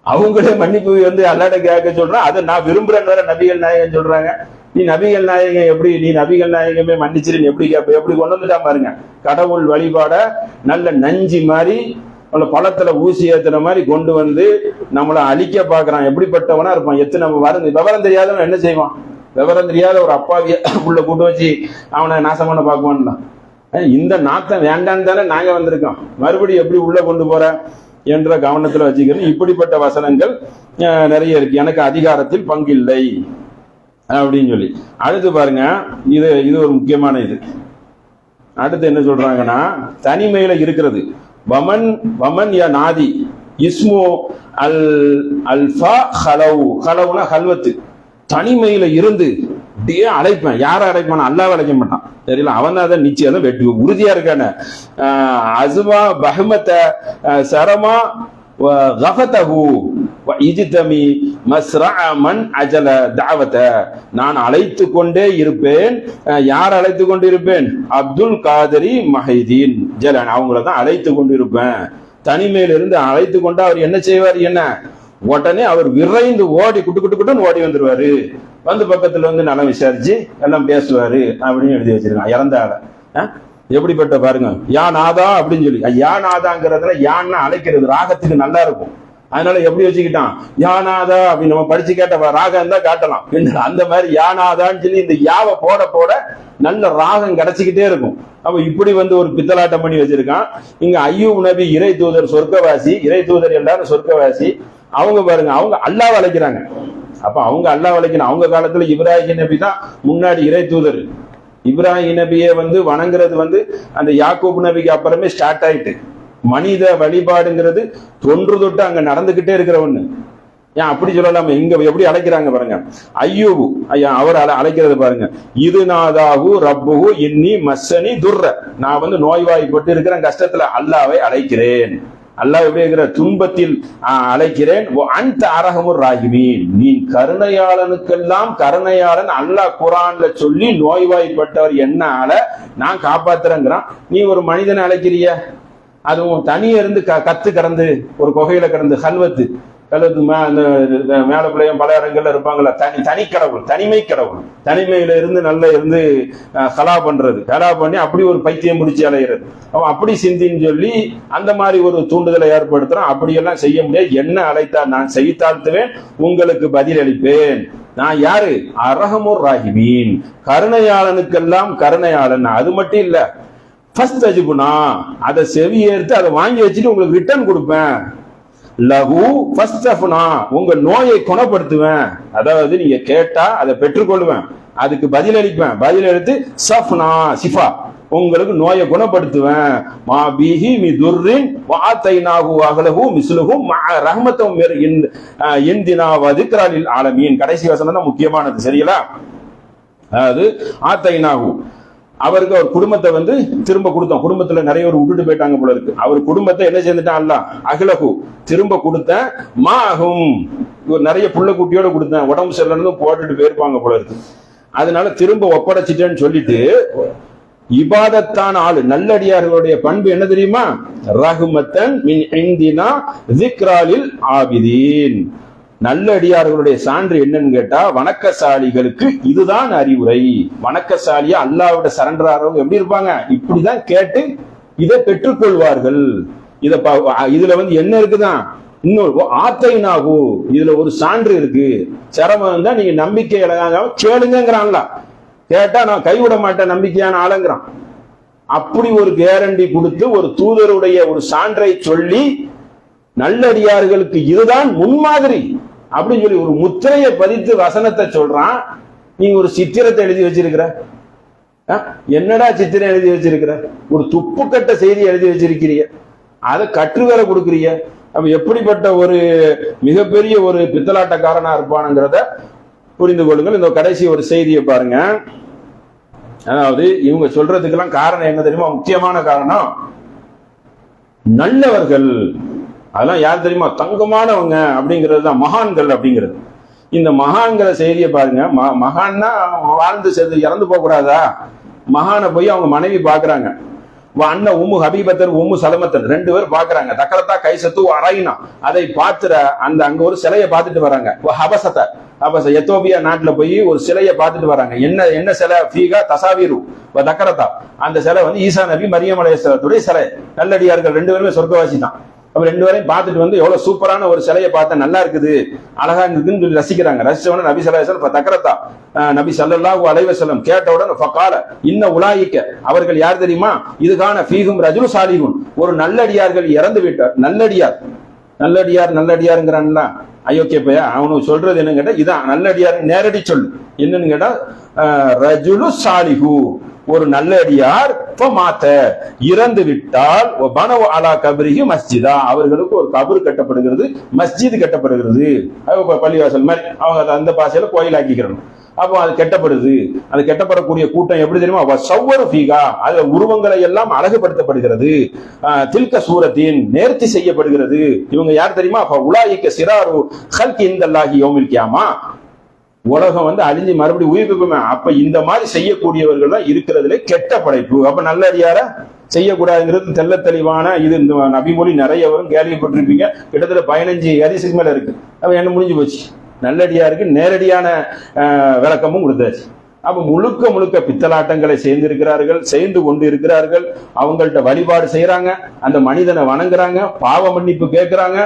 அவங்களே மன்னிப்பு வந்து அல்லாஹ்ட்ட கேட்க சொல்றான். அதை நான் விரும்புறேன்னு வேற நபிகள் நாயகம் சொல்றாங்க. நீ நபிகள் நாயகம் எப்படி, நீ நபிகள் நாயகமே மன்னிச்சிருன்னு எப்படி கேட்ப? எப்படி கொண்டு வந்துட்டா பாருங்க. கடவுள் வழிபாட நல்ல நஞ்சி மாதிரி பழத்துல ஊசி ஏத்துற மாதிரி கொண்டு வந்து நம்மளை அழிக்க பாக்குறான். எப்படிப்பட்டவனா இருப்பான்? எத்தனை விவரம் தெரியாதவன் என்ன செய்வான்? விவரம் தெரியாத ஒரு அப்பாவிய உள்ள கூட்டு வச்சு அவனை நாசம் பண்ண பாக்குவான்ல. இந்த நாத்தம் வேண்டான்னு தானே நாங்க வந்திருக்கோம், மறுபடியும் எப்படி உள்ள கொண்டு போற என்ற கவனத்துல வச்சுக்கணும். இப்படிப்பட்ட வசனங்கள் நிறைய இருக்கு. எனக்கு அதிகாரத்தில் பங்கில்லை அப்படின்னு சொல்லி. அடுத்து பாருங்க, இது ஒரு முக்கியமான இது. அடுத்து என்ன சொல்றாங்கன்னா, தனிமையில இருக்கிறது. வமன் யா நாதி இஸ்மு அல் அல்ஃபா ஹலவு. ஹலவுனா ஹல்வத்து. தனிமையில இருந்து அப்படியே அழைப்பேன். யார அழைப்பான்? அல்லாஹ் அழைக்க மாட்டான், தெரியல. அவன் தான் நிச்சயம் வெற்றி உறுதியா இருக்கான. அஸ்மா பஹமத சரமா கஃபதஹு இஜ்தமி மஸ்ரஅ மன் அஜல தஅவத. நான் அழைத்து கொண்டே இருப்பேன். யார் அழைத்து கொண்டு இருப்பேன்? அப்துல் காதரி மஹீதீன் ஜலான், அவங்கள தான் அழைத்து கொண்டு இருப்பேன். தனிமையில இருந்து அழைத்து கொண்டு அவர் என்ன செய்வார்? என்ன உடனே அவர் விரைந்து ஓடி குட்டுன்னு ஓடி வந்துருவாரு. வந்து பக்கத்துல வந்து நலம் விசாரிச்சு எல்லாம் பேசுவாரு அப்படின்னு எழுதி வச்சிருக்கான். இறந்த ஆள எப்படிப்பட்ட பாருங்க, யா நாதா அப்படின்னு சொல்லி. யா நாதாங்கிறதுல யான்னா அழைக்கிறது, ராகத்துக்கு நல்லா இருக்கும். அதனால எப்படி வச்சுக்கிட்டான், யானாதா அப்படின்னு நம்ம படிச்சு கேட்ட ராகம் தான் காட்டலாம். அந்த மாதிரி யானாதான்னு சொல்லி இந்த யாவை போட போட நல்ல ராகம் கிடைச்சிக்கிட்டே இருக்கும். அப்ப இப்படி ஒரு பித்தலாட்டம் பண்ணி வச்சிருக்கான். இங்க ஐயூப் நபி இறை தூதர் சொர்க்கவாசி, இறை தூதர் எல்லாரும் சொர்க்கவாசி. அவங்க பாருங்க, அவங்க அல்லாஹ் அழைக்கிறாங்க. அப்ப அவங்க அல்லாஹ் அழைக்கணும். அவங்க காலத்துல இப்ராஹிம் நபி தான் முன்னாடி இறை தூதர். இப்ராஹிம் நபியை வணங்குறது அந்த யாக்கூப் நபிக்கு அப்புறமே ஸ்டார்ட் ஆயிட்டு. மனித வழிபாடுங்கிறது தொன்று தொட்டு அங்க நடந்துகிட்டே இருக்கிற ஒண்ணு. ஏன் அப்படி சொல்லலாம, இங்க எப்படி அழைக்கிறாங்க பாருங்க. ஐயூபு அவர் அழைக்கிறது பாருங்க, இது நாதாகு ரப்புகு இன்னி மஸ்ஸனி துர்ர, நான் நோய்வாய்ப்பட்டு இருக்கிறேன், கஷ்டத்துல அல்லாவை அழைக்கிறேன். அல்லாஹ் எப்படி இருக்கிற, துன்பத்தில் அழைக்கிறேன். அந்த அரகமுர் ராகிமீன், நீ கருணையாளனுக்கெல்லாம் கருணையாளன் அல்லாஹ் குரான்ல சொல்லி நோய்வாய்ப்பட்டவர் என்ன நான் காப்பாத்துறேங்கிறான். நீ ஒரு மனிதனை அழைக்கிறிய, அதுவும் தனியே இருந்து கத்து கடந்து ஒரு குகையில கடந்து கல்வத்து மேல பிள்ளையும் பல இடங்கள்ல இருப்பாங்கல்ல, தனி கடவுள், தனிமை கடவுள், தனிமையில இருந்து இருந்து கலா பண்றது, கலா பண்ணி அப்படி ஒரு பைத்தியம் முடிச்சு அலையிறது. அவன் அப்படி சிந்தின்னு சொல்லி அந்த மாதிரி ஒரு தூண்டுதலை ஏற்படுத்துறான். அப்படியெல்லாம் செய்ய முடியாது, என்ன அழைத்தால் நான் செய்தாழ்த்துவேன், உங்களுக்கு பதில் அளிப்பேன். நான் யாரு, அரஹமுர் ராஹிமீன், கருணையாளனுக்கெல்லாம் கருணையாளன். அது மட்டும் இல்ல, ஃபர்ஸ்ட் அஜிபுனா, அதை செவியேற்று அதை வாங்கி வச்சுட்டு உங்களுக்கு ரிட்டர்ன் கொடுப்பேன். லகு ஃபஸ்தஃப்னா, உங்க நோயை குணப்படுத்துவேன். அதாவது நீங்க கேட்டா அதை பெற்றுக்கொள்வேன், அதுக்கு பதில் அளிப்பேன். பதில் அளித்து சஃப்னா சிஃபா, உங்களுக்கு நோயை குணப்படுத்துவேன். மா பிஹி மி துர்ரின் வஅதைனாஹு அஹ்லஹு மிஸ்லுஹு மஅ ரஹ்மத்தும் இந்தினா வ திக்ரலில் ஆலமீன். கடைசி வசனம் தான் முக்கியமானது, சரிங்களா? அதாவது ஆத்தைனாஹு, அவருக்கு அவர் குடும்பத்தை திரும்ப கொடுத்தோம். குடும்பத்துல நிறைய ஒரு விட்டுட்டு போயிட்டாங்க போல இருக்கு. அவர் குடும்பத்தை என்ன செஞ்சுட்டான் அல்லாஹ், அஹ்லஹு திரும்ப கொடுத்தேன். மாஹும், நிறைய புள்ள குட்டியோட கொடுத்தேன், உடம்பு சரியில்லைன்னு போட்டுட்டு போயிருப்பாங்க போல இருக்கு. அதனால திரும்ப ஒப்படைச்சிட்டேன்னு சொல்லிட்டு, இபாதத்தான ஆளு நல்லடியார்களுடைய பண்பு என்ன தெரியுமா, ரஹ்மத்தன் மின் இந்தினா திக்ராலில் ஆபிதீன். நல்லடியார்களுடைய சான்று என்னன்னு கேட்டா, வணக்கசாலிகளுக்கு இதுதான் அறிவுரை. வணக்கசாலியா அல்லாஹ்விட சரண்டர் ஆறவங்க எப்படி இருப்பாங்க, இப்படிதான் கேட்டு இதை பெற்றுக்கொள்வார்கள். இதுல என்ன இருக்குதான், இன்னொரு ஆத்தைனாகு, இதுல ஒரு சான்று இருக்கு. சிரமம் தான், நீங்க நம்பிக்கை இழங்காம கேளுங்கிறான்ல, கேட்டா நான் கைவிட மாட்டேன் நம்பிக்கையான ஆளுங்கிறான். அப்படி ஒரு கேரண்டி கொடுத்து ஒரு தூதருடைய ஒரு சான்றை சொல்லி நல்லடியார்களுக்கு இதுதான் முன்மாதிரி அப்படின்னு சொல்லி ஒரு முத்திரையை பதித்து வசனத்தை சொல்றான். நீ ஒரு சித்திரத்தை எழுதி வச்சிருக்கிற, என்னடா சித்திரம் எழுதி வச்சிருக்கிற, ஒரு துப்புக்கட்ட செய்தி எழுதி வச்சிருக்கிறிய, அதை கற்று வேற கொடுக்குறிய. அப்ப எப்படிப்பட்ட ஒரு மிகப்பெரிய ஒரு பித்தலாட்டக்காரனா இருப்பானுங்கிறத புரிந்து கொள்ளுங்கள். இந்த கடைசி ஒரு செய்தியை பாருங்க. அதாவது இவங்க சொல்றதுக்கெல்லாம் காரணம் என்ன தெரியுமா, முக்கியமான காரணம் நல்லவர்கள், அதெல்லாம் யார் தெரியுமா, தங்கமானவங்க அப்படிங்கிறது தான் மகான்கள் அப்படிங்கிறது. இந்த மகான்கிற செய்தியை பாருங்க. மகான்னா வாழ்ந்து சென்று இறந்து போக கூடாதா? மகானை போய் அவங்க மனைவி பாக்குறாங்க. அண்ணன் உம்மு ஹபீபத்தர் உம்மு சலமத்தர் ரெண்டு பேரும் பாக்குறாங்க. தக்கலத்தா கைசத்து அரைனா, அதை பார்த்துற அந்த அங்க ஒரு சிலையை பார்த்துட்டு வராங்க. ஹபசத்தை எத்தோப்பியா நாட்டுல போய் ஒரு சிலையை பார்த்துட்டு வராங்க. என்ன சிலை, ஃபீகா தசாவீரு தக்கரத்தா, அந்த சிலை ஈசா நபி மரியம் அலைஹிஸ்ஸலாத்துடைய சிலை. நல்லடியார்கள் ரெண்டு பேருமே சொர்க்கவாசி தான். அப்ப ரெண்டு பேரையும் பார்த்துட்டு எவ்வளவு சூப்பரான ஒரு சிலையை பார்த்தா, நல்லா இருக்குது, அழகா இருக்குன்னு சொல்லி ரசிக்கிறாங்க. ரசிச்சவன நபி ஸல்லல்லாஹு அலைஹி வஸல்லம் தக்கரத்தா, நபி ஸல்லல்லாஹு அலைஹி வஸல்லம் கேட்டவுடன் ஃபகால இன்ன உலாயிக்க, அவர்கள் யார் தெரியுமா, இதுகான ஃபீஹும் ரஜுல் சாலிஹுன், ஒரு நல்லடியார்கள் இறந்து விட்டார். நல்லடியாருங்கிறான்ல அயோக்கிய பையா, அவனுக்கு சொல்றது என்னன்னு கேட்டா, இதான் நல்லடியார் நேரடி சொல். என்னன்னு கேட்டா, ரஜுலு சாலிஹு, ஒரு நல்லடியார் இறந்து விட்டால் அலா கபரிஹி மஸ்ஜிதா, அவர்களுக்கு ஒரு கபர் கட்டப்படுகிறது, மஸ்ஜித் கட்டப்படுகிறது. பள்ளிவாசல் மாதிரி அவங்க அந்த பாசையில கோயிலாக்கிக்கிறோம். அப்போ அது கெட்டப்படுது. அது கெட்டப்படக்கூடிய கூட்டம் எப்படி தெரியுமா, சவ்வரு ஃபீகா, அது உருவங்களை எல்லாம் அழகுபடுத்தப்படுகிறது. தில்க சூரத்தின் நேர்த்தி செய்யப்படுகிறது. இவங்க யார் தெரியுமா, உலாயிக்க சிராரு ஹல்கி இந்தல்லாஹி யௌமில் கியாமா, உலகம் அழிஞ்சு மறுபடியும் உயிர்ப்புமே. அப்ப இந்த மாதிரி செய்யக்கூடியவர்கள் தான் இருக்கிறதுல கெட்ட படைப்பு. அப்ப நல்லடியார செய்யக்கூடாதுங்கிறது தெல்ல தெளிவான இது. இந்த நபிமொழி நிறைய வரும், கேள்விப்பட்டிருப்பீங்க. கிட்டத்தட்ட 15 ஹதீஸுக்கு மேல இருக்கு. அப்ப என்ன முடிஞ்சு போச்சு, நல்லடியாருக்கு நேரடியான விளக்கமும் கொடுத்தாச்சு. அப்ப முழுக்க முழுக்க பித்தலாட்டங்களை செய்து கொண்டு இருக்கிறார்கள். அவங்கள்ட்ட வழிபாடு செய்யறாங்க, அந்த மனிதனை வணங்குறாங்க, பாவ மன்னிப்பு கேட்கிறாங்க.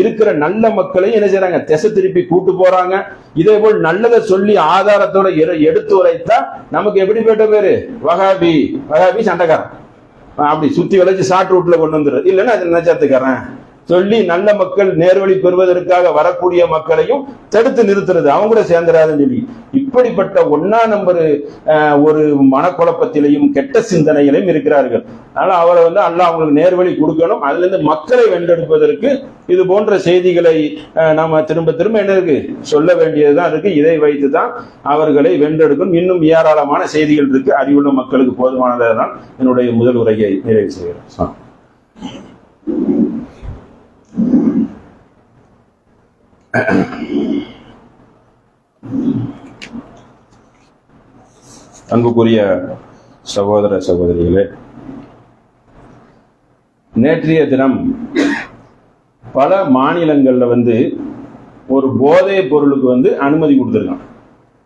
இருக்கிற நல்ல மக்களையும் என்ன செய்யறாங்க, திசை திருப்பி கூட்டு போறாங்க. இதே போல் நல்லதை சொல்லி ஆதாரத்தோட எடுத்து உரைத்தா நமக்கு எப்படி பேட்ட பேரு, வகாபி சண்டைக்காரன், அப்படி சுத்தி வளைச்சு ஷார்ட் ரூட்ல கொண்டு வந்துடுறது. இல்லைன்னா அது நச்சத்துக்காரன் சொல்லி நல்ல மக்கள் நேர்வழி பெறுவதற்காக வரக்கூடிய மக்களையும் தடுத்து நிறுத்துறது, அவங்க கூட சேர்ந்துடாதுன்னு சொல்லி இப்படிப்பட்ட ஒன்னா நம்பர் ஒரு மனக்குழப்பத்திலையும் கெட்ட சிந்தனைகளையும் இருக்கிறார்கள். அதனால அவரை அல்லாஹ் அவங்களுக்கு நேர்வழி கொடுக்கணும். அதுல இருந்து மக்களை வென்றெடுப்பதற்கு இது போன்ற செய்திகளை நாம திரும்ப திரும்ப என்ன இருக்கு சொல்ல வேண்டியதுதான் இருக்கு. இதை வைத்துதான் அவர்களை வென்றெடுக்கணும். இன்னும் ஏராளமான செய்திகள் இருக்கு. அறிவுள்ள மக்களுக்கு போதுமானதான் என்னுடைய முதல் உரையை நிறைவு செய்கிறேன். அன்புக்குரிய சகோதர சகோதரிகளே, நேற்றைய தினம் பல மாநிலங்கள்ல ஒரு போதை பொருளுக்கு அனுமதி கொடுத்துருக்கான்.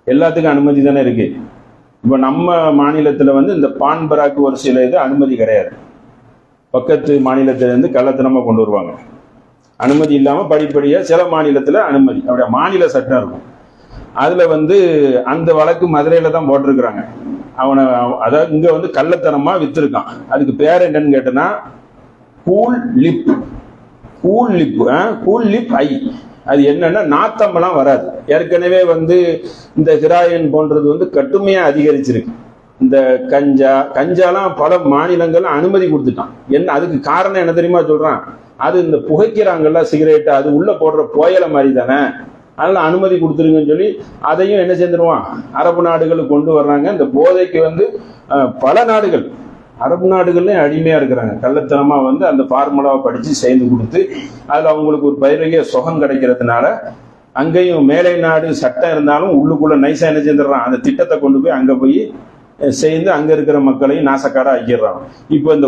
எல்லாத்துக்கும் அனுமதி தானே இருக்கு. இப்ப நம்ம மாநிலத்துல இந்த பான் பராக்கு ஒரு சில இது அனுமதி கிடையாது. பக்கத்து மாநிலத்திலிருந்து கள்ளத்தனமா கொண்டு வருவாங்க. அனுமதி இல்லாம படிப்படியா சில மாநிலத்துல அனுமதி, அப்படியே மாநில சட்டம் இருக்கும். அதுல அந்த வழக்கு மதுரையில தான் போட்டிருக்கிறாங்க. அவனை அதாவது இங்க கள்ளத்தனமா வித்திருக்கான். அதுக்கு பேர் என்னன்னு கேட்டனா கூல் லிப் ஐ. அது என்னன்னா நாத்தமெல்லாம் வராது. ஏற்கனவே இந்த ஹிராயின் போன்றது கட்டுமையா அதிகரிச்சிருக்கு. இந்த கஞ்சாலாம் பல மாநிலங்கள் அனுமதி கொடுத்துட்டான். என்ன அதுக்கு காரணம் என்ன தெரியுமா சொல்றான், அது இந்த புகைக்கிறாங்கல்ல சிகரெட், அது உள்ள போடுற புயல மாதிரி தானே, அதனால அனுமதி கொடுத்துருங்கன்னு சொல்லி அதையும் என்ன செஞ்சிருவான் அரபு நாடுகளுக்கு கொண்டு வர்றாங்க. இந்த போதைக்கு பல நாடுகள் அரபு நாடுகள்லயும் அடிமையா இருக்கிறாங்க. கள்ளத்தனமா அந்த ஃபார்முலாவை படிச்சு செய்து கொடுத்து அதுல அவங்களுக்கு ஒரு பயிரைய சுகம் கிடைக்கிறதுனால அங்கேயும் மேலை நாடு சட்டம் இருந்தாலும் உள்ளுக்குள்ள நைசா என்ன செஞ்சிடறான், அந்த திட்டத்தை கொண்டு போய் அங்க போய் சேர்ந்து அங்க இருக்கிற மக்களையும் நாசக்காரா ஆக்கிடுறான். இப்ப இந்த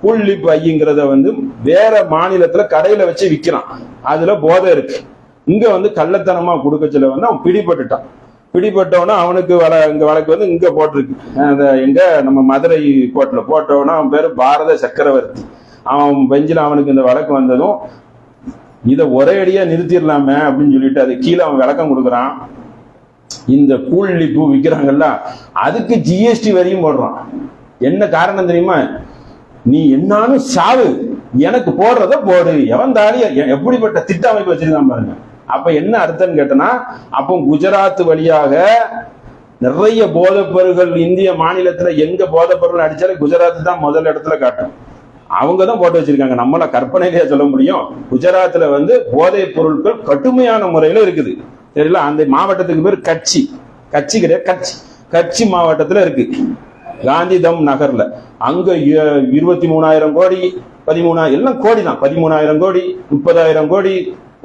கூல் லிப் ஐங்கிறத வேற மாநிலத்துல கடையில வச்சு விற்கிறான். அதுல போதை இருக்கு. இங்க கள்ளத்தனமா கொடுக்கச்சல அவன் பிடிபட்டுட்டான். பிடிபட்டவனா அவனுக்கு இங்க வழக்கு இங்க போட்டிருக்கு. எங்க நம்ம மதுரை கோர்ட்ல போட்டவனா அவன் பேரு பாரத சக்கரவர்த்தி. அவன் பெஞ்சில் அவனுக்கு இந்த வழக்கு வந்ததும் இதை ஒரே அடியா நிறுத்திடலாமே அப்படின்னு சொல்லிட்டு அது கீழே அவன் விளக்கம் கொடுக்குறான். இந்த கூல் லிப்பு விற்கிறாங்கல்ல அதுக்கு ஜிஎஸ்டி வரியும் போடுறான். என்ன காரணம் தெரியுமா, நீ என்னாலும் சாவு, எனக்கு போடுறத போடு, எவன் தாலியா எப்படிப்பட்ட திட்ட அமைப்பு வச்சிருக்கான் பாருங்க. அப்ப என்ன அர்த்தம்னு கேட்டனா, அப்போ குஜராத் வழியாக நிறைய போதைப்பொருள்கள் இந்திய மாநிலத்துல எங்க போதைப்பொருள் அடிச்சாலும் குஜராத் தான் முதல் இடத்துல காட்டும். அவங்கதான் போட்டு வச்சிருக்காங்க. நம்மள கற்பனையிலேயே சொல்ல முடியும். குஜராத்ல போதைப் பொருட்கள் கடுமையான முறையில இருக்குது. தெரியல, அந்த மாவட்டத்துக்கு பேர் கட்சி கிடையாது, கட்சி மாவட்டத்துல இருக்கு. காந்திதம் நகர்ல அங்க 23,000 கோடி 13,000 எல்லாம் கோடி தான், 13,000 கோடி 30,000 கோடி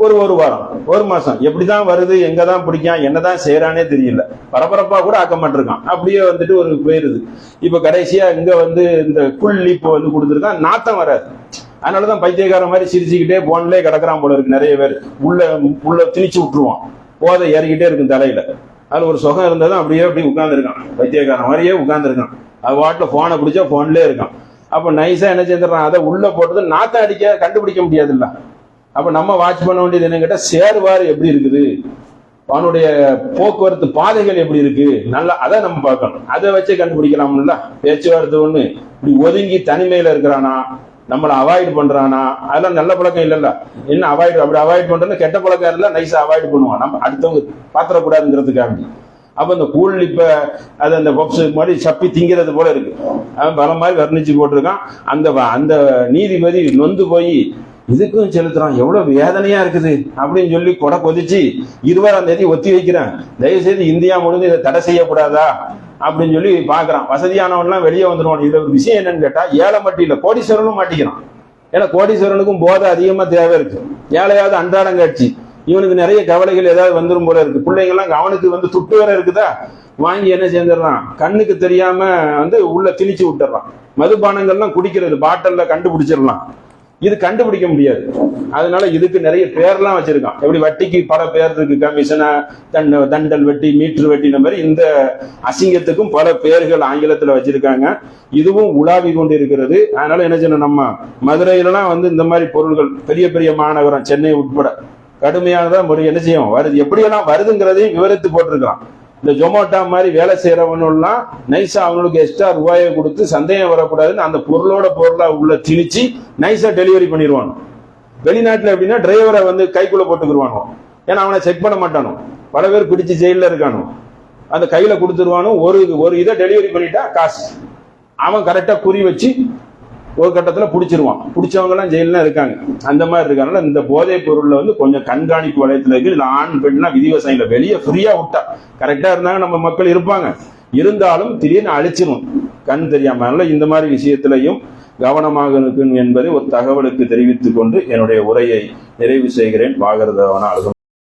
ஒரு வாரம் ஒரு மாசம் எப்படிதான் வருது, எங்கதான் பிடிக்கான், என்னதான் செய்யறானே தெரியல. பரபரப்பா கூட ஆக்க மாட்டிருக்கான். அப்படியே ஒரு போயிருது. இப்ப கடைசியா இங்க இந்த குள் லீப் கொடுத்துருக்கான். நாத்தம் வராது. அதனாலதான் பைத்தியக்கார மாதிரி சிரிச்சுக்கிட்டே போன்லயே கிடக்குறான் போல இருக்கு. நிறைய பேர் உள்ள திணிச்சு விட்டுருவான். போதை ஏறிக்கிட்டே இருக்கும் தலையில. அதுல ஒரு சுகம் இருந்ததும் அப்படியே உட்கார்ந்துருக்கான். பைத்தியக்காரன் மாதிரியே உட்கார்ந்துருக்கான். அது வாட்டுல போனை பிடிச்சா போன்லயே இருக்கான். அப்ப நைஸா என்ன செஞ்சிடறான், அதை உள்ள போட்டது நாத்தம் அடிக்க கண்டுபிடிக்க முடியாது இல்ல. அப்ப நம்ம வாட்ச் பண்ண வேண்டியது என்ன கேட்டா, சேருவாறு எப்படி இருக்குது, அவனுடைய போக்குவரத்து பாதைகள் எப்படி இருக்கு, நல்லா அதை நம்ம பார்க்கணும். அதை வச்சே கண்டுபிடிக்கலாம்ல. பேச்சுவார்த்தை ஒண்ணு இப்படி ஒதுங்கி தனிமையில இருக்கிறானா, நம்மளை அவாய்ட் பண்றானா, அதெல்லாம் நல்ல பழக்கம் இல்லைல்ல. என்ன அப்படி அவாய்ட் பண்றது கெட்ட பழக்கம் இருந்தா நைஸா அவாய்ட் பண்ணுவான். நம்ம அடுத்தவங்க பாத்திரக்கூடாதுங்கிறதுக்காக. அப்ப இந்த கூழ் இப்ப அது அந்த பப்ஸ் மாதிரி சப்பி திங்கிறது போல இருக்கு. அவன் பல மாதிரி வர்ணிச்சு போட்டிருக்கான். அந்த நீதிபதி நொந்து போய் இதுக்கும் செலுத்துறான், எவ்வளவு வேதனையா இருக்குது அப்படின்னு சொல்லி கொடை கொதிச்சு 20ஆம் தேதி ஒத்தி வைக்கிறேன், தயவுசெய்து இந்தியா முழுந்து இதை தடை செய்யக்கூடாதா அப்படின்னு சொல்லி பாக்குறான். வசதியானவன்லாம் வெளியே வந்துடுவான். இதுல ஒரு விஷயம் என்னன்னு கேட்டா, ஏழை மட்டும் இல்ல கோடீஸ்வரனும் மாட்டிக்கிறான். ஏன்னா கோடீஸ்வரனுக்கும் போதை அதிகமா தேவை இருக்கு. ஏழையாவது அன்றாடம் காட்சி, இவனுக்கு நிறைய கவலைகள் ஏதாவது வந்துடும் போல இருக்கு. பிள்ளைங்கெல்லாம் அவனுக்கு துட்டு வேற இருக்குதா, வாங்கி என்ன செஞ்சிடறான், கண்ணுக்கு தெரியாம உள்ள திணிச்சு விட்டுறான். மதுபானங்கள்லாம் குடிக்கிறது பாட்டல்ல கண்டுபிடிச்சிடலாம். இது கண்டுபிடிக்க முடியாது. அதனால இதுக்கு நிறைய பேர்லாம் வச்சிருக்கான். எப்படி வட்டிக்கு பல பேர் இருக்கு, கமிஷனா, தண்டல் வட்டி, மீட்டர் வட்டி, இந்த மாதிரி இந்த அசிங்கத்துக்கும் பல பேர்கள் ஆங்கிலத்துல வச்சிருக்காங்க. இதுவும் உலாவி கொண்டு இருக்கிறது. அதனால என்ன செய்யணும், நம்ம மதுரையிலாம் இந்த மாதிரி பொருள்கள் பெரிய பெரிய மாநகரம், சென்னை உட்பட கடுமையானதான் என்ன செய்யும் வருது, எப்படியெல்லாம் வருதுங்கிறதையும் விவரித்து போட்டிருக்கான். இந்த ஜொமேட்டோ மாதிரி வேலை செய்யறவனுலாம் நைஸா அவங்களுக்கு எக்ஸ்ட்ரா ரூபாயை கொடுத்து சந்தேகம் வரக்கூடாதுன்னு அந்த பொருளா உள்ள திணிச்சு நைஸா டெலிவரி பண்ணிடுவானு. வெளிநாட்டுல எப்படின்னா டிரைவரை கைக்குள்ள போட்டுக்குருவானோ, ஏன்னா அவனை செக் பண்ண மாட்டானோ, பல பேர் பிடிச்சு ஜெயில இருக்கானோ, அந்த கையில கொடுத்துருவானோ. ஒரு இதை டெலிவரி பண்ணிட்டா காசு அவன் கரெக்டா குறி வச்சு ஒரு கட்டத்துல பிடிச்சிருவான். பிடிச்சவங்க எல்லாம் ஜெயிலாம் இருக்காங்க. அந்த மாதிரி இருக்காங்க. இந்த போதைப் பொருள்ல கொஞ்சம் கண்காணிப்பு வளையத்துல இருக்கு. இல்ல ஆண் பெண்லாம் விதிவசையில வெளியே ஃப்ரீயா விட்டா கரெக்டா இருந்தாங்க நம்ம மக்கள் இருப்பாங்க. இருந்தாலும் திடீர்னு அழிச்சிடும் கண் தெரியாம. அதனால இந்த மாதிரி விஷயத்திலையும் கவனமாக இருக்கும் என்பதை ஒரு தகவலுக்கு தெரிவித்துக் கொண்டு என்னுடைய உரையை நிறைவு செய்கிறேன். வாகரதவன